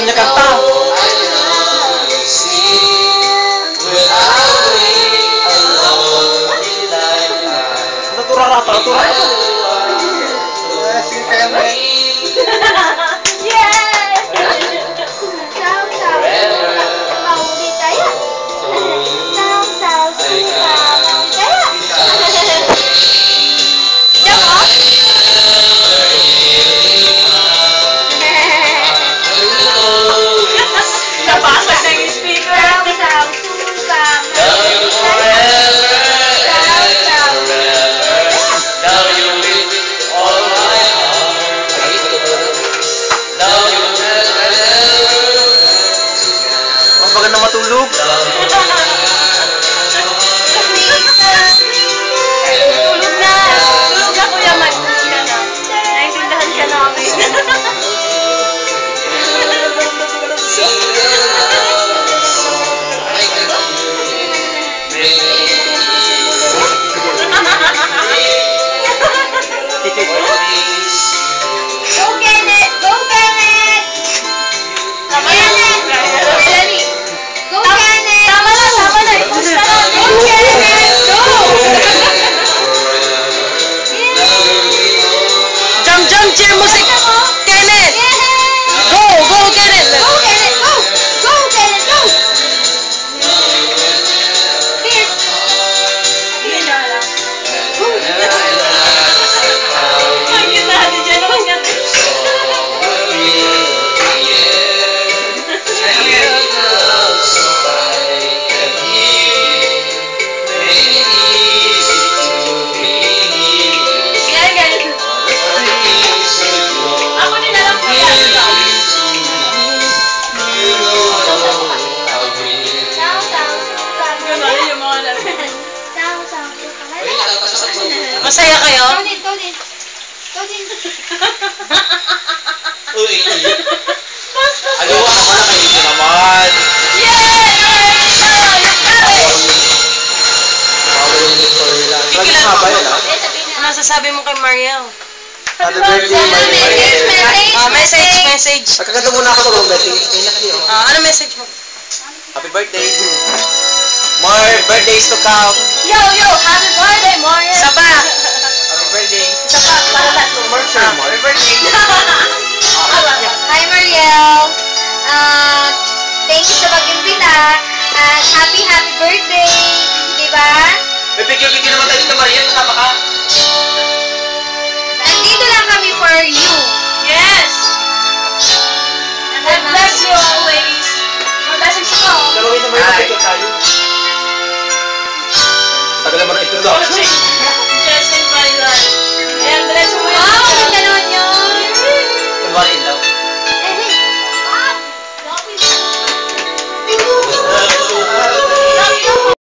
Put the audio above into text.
alam niya kanta. Naturara pa. Maganda matulog. Tulog na. Tulog na, Kuya Mag. Naintindahan ka namin. Go Kenneth! Go Kenneth! Tama na. Go Kenneth! Tama na. I-push na lang. Go Kenneth! Go! Jump, cheer music! Kenneth! Go, Kenneth! Go Kenneth! Go! Go Kenneth! Go! Here! Here na lang. Go! Ay, kita natin dyan naman yan. Yan, guys. Ako din alam ko yan. Ganun yung mga natin. Masaya kayo? Go din. Uy, agawa ka pala kayo ito naman. Lagi haba yan, ha? Ano sasabi mo kay Mariel? Happy birthday, Mariel. Message. Pagkakanta muna ako ng birthday. Ano message mo? Happy birthday. More birthdays to come. Yo! Happy birthday, Mariel! Saba! Happy birthday. Saba, para tatlo. Happy birthday. Hi, Mariel! Thank you sa pag-imbita. At happy birthday! Diba? May picture naman tayo dito, Mariel.